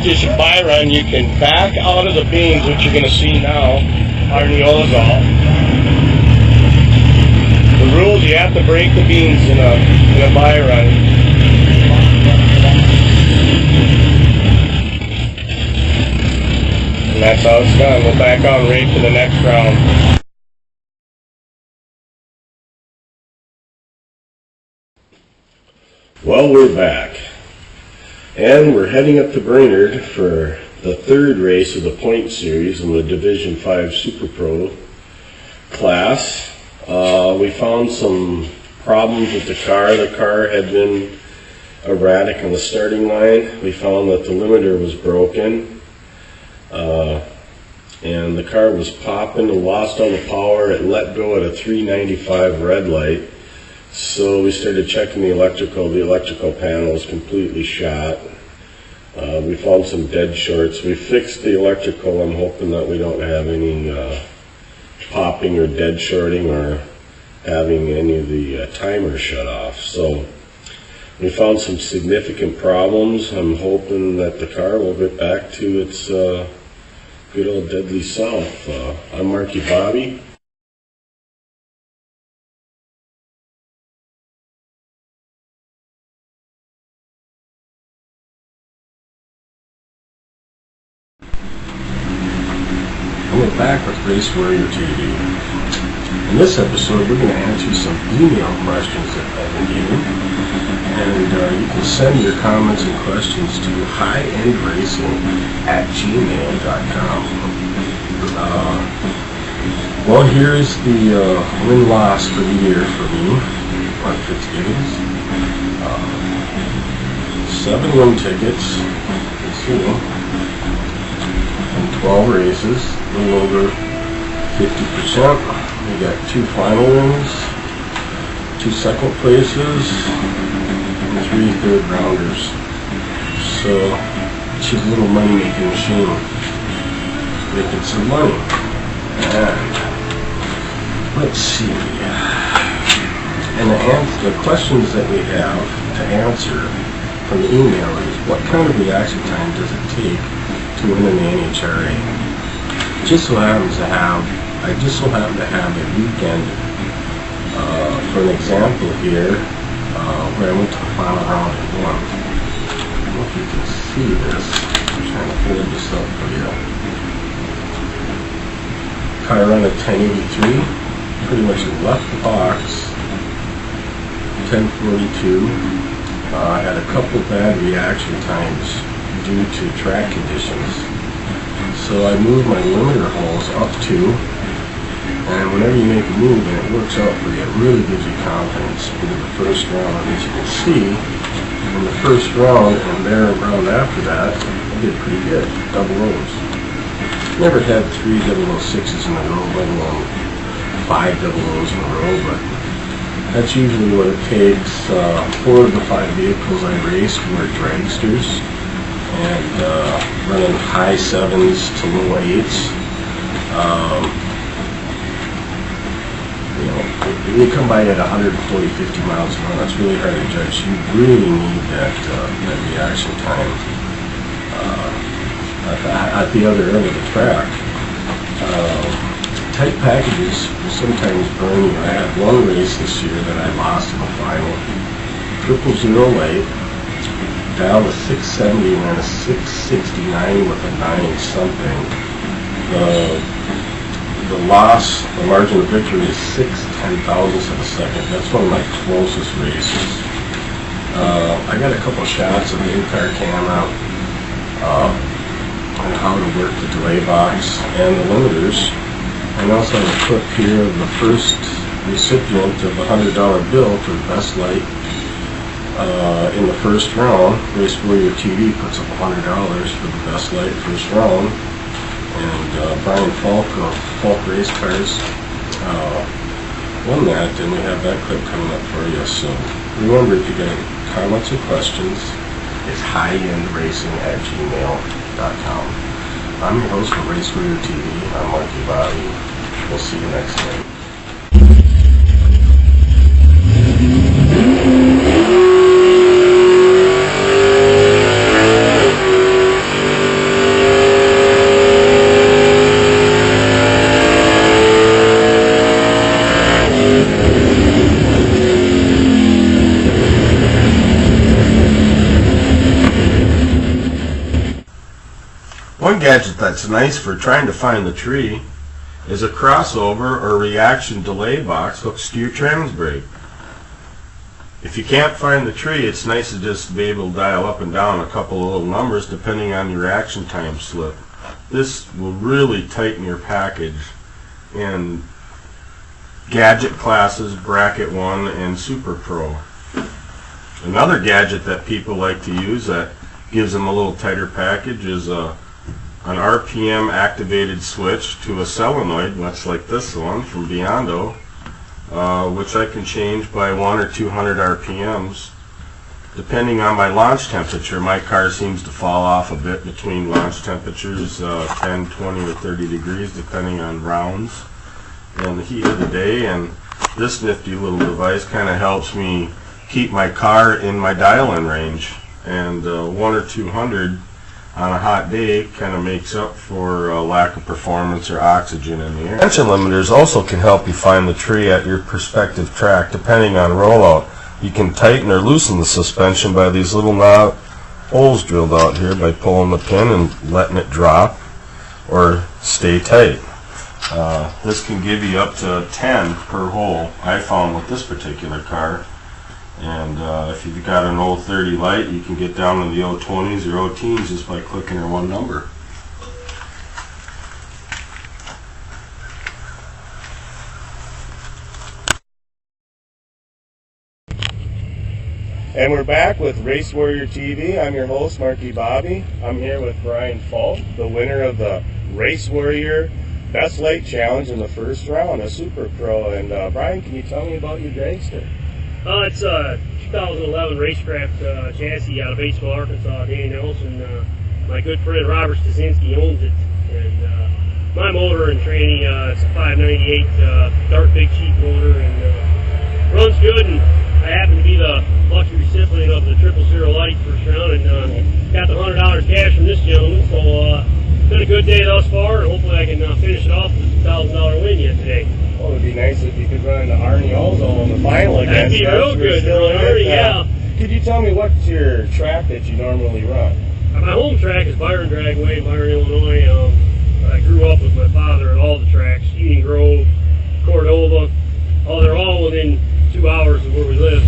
this buy run, you can back out of the beans, which you're going to see now. Arneola's off. The rules: you have to break the beans in a buy run. And that's how it's done. We'll back on right to the next round. Well, we're back, and we're heading up to Brainerd for the third race of the point series in the Division 5 Super Pro class. We found some problems with the car. The car had been erratic on the starting line. We found that the limiter was broken, and the car was popping and lost all the power. It let go at a 395 red light. So we started checking the electrical. The electrical panel is completely shot. We found some dead shorts. We fixed the electrical. I'm hoping that we don't have any popping or dead shorting or having any of the timers shut off. So we found some significant problems. I'm hoping that the car will get back to its good old deadly self. I'm Marky Bobby. We're back with Race Warrior TV. In this episode, we're going to answer some email questions that I've been getting, and you can send your comments and questions to highendracing@gmail.com. Well, here's the win-loss for the year for me, Mark Fitzgibbons. 7 win tickets. Let's see. 12 races, a little over 50%. We got 2 final wins, 2 second places, and 3 third rounders. So she's a little money making machine, making some money. And let's see. And the questions that we have to answer from the email is, what kind of reaction time does it take to win in the NHRA? I just so happen to have a weekend, for an example here, where I went to the final round and won. I don't know if you can see this. I'm trying to hold this up for you. Car run at 1083, pretty much left the box, 1042. I had a couple bad reaction times due to track conditions. So I moved my limiter holes up 2, and whenever you make a move and it works out for you, it really gives you confidence into the first round. As you can see, in the first round and there round after that, I did pretty good, double O's. Never had 3 006s in a row, let alone 5 0Os in a row, but that's usually what it takes. 4 of the 5 vehicles I raced were dragsters, and running high 7s to low 8s. You know, when you come by at 140, 50 miles an hour, it's really hard to judge. You really need that reaction time at the other end of the track. Tight packages will sometimes burn you. I had one race this year that I lost in the final. 000 late, down to 670 and then a 669 with a 9 something. The loss, the margin of victory is 6/10,000ths of a second. That's one of my closest races. I got a couple shots of the in-car camera on how to work the delay box and the limiters. And also have a clip here of the first recipient of a $100 bill for the best light in the first round. Race Warrior TV puts up $100 for the best light first round. And Brian Falk of Falk Race Cars won that, and we have that clip coming up for you. So remember, if you got any comments or questions, it's highendracing@gmail.com. I'm your host for Race Warrior TV. I'm Marky Bobby. We'll see you next time. One gadget that's nice for trying to find the tree is a crossover or reaction delay box hooked to your trans brake. If you can't find the tree, it's nice to just be able to dial up and down a couple of little numbers depending on your reaction time slip. This will really tighten your package in gadget classes, bracket 1 and Super Pro. Another gadget that people like to use that gives them a little tighter package is an RPM activated switch to a solenoid, much like this one from Biondo, which I can change by 100 or 200 RPMs. Depending on my launch temperature, my car seems to fall off a bit between launch temperatures, 10, 20, or 30 degrees, depending on rounds and the heat of the day. And this nifty little device kind of helps me keep my car in my dial-in range. And 1 or 200 on a hot day kind of makes up for lack of performance or oxygen in the air. Tension limiters also can help you find the tree at your prospective track depending on rollout. You can tighten or loosen the suspension by these little knob holes drilled out here by pulling the pin and letting it drop or stay tight. This can give you up to 10 per hole, I found with this particular car. And if you've got an 030 light, you can get down to the 020s or 0teens just by clicking her one number. And we're back with Race Warrior TV. I'm your host, Marky Bobby. I'm here with Brian Falk, the winner of the Race Warrior Best Light Challenge in the first round, a Super Pro. And Brian, can you tell me about your dragster? It's a 2011 racecraft chassis out of Batesville, Arkansas. Danny Nelson, my good friend Robert Stasinski owns it. And my motor and tranny, it's a 598 Dark Big Cheap motor, and runs good. And I happen to be the lucky recipient of the 000 light first round, and got the $100 cash from this gentleman. So it's been a good day thus far, and hopefully I can finish it off with a $1,000 win yet today. Well, it would be nice if you could run into Arnie Alzo in the final against us. That'd be real good to run Arnie, yeah. Could you tell me what's your track that you normally run? My home track is Byron Dragway in Byron, Illinois. I grew up with my father at all the tracks, Eden Grove, Cordova. They're all within 2 hours of where we live.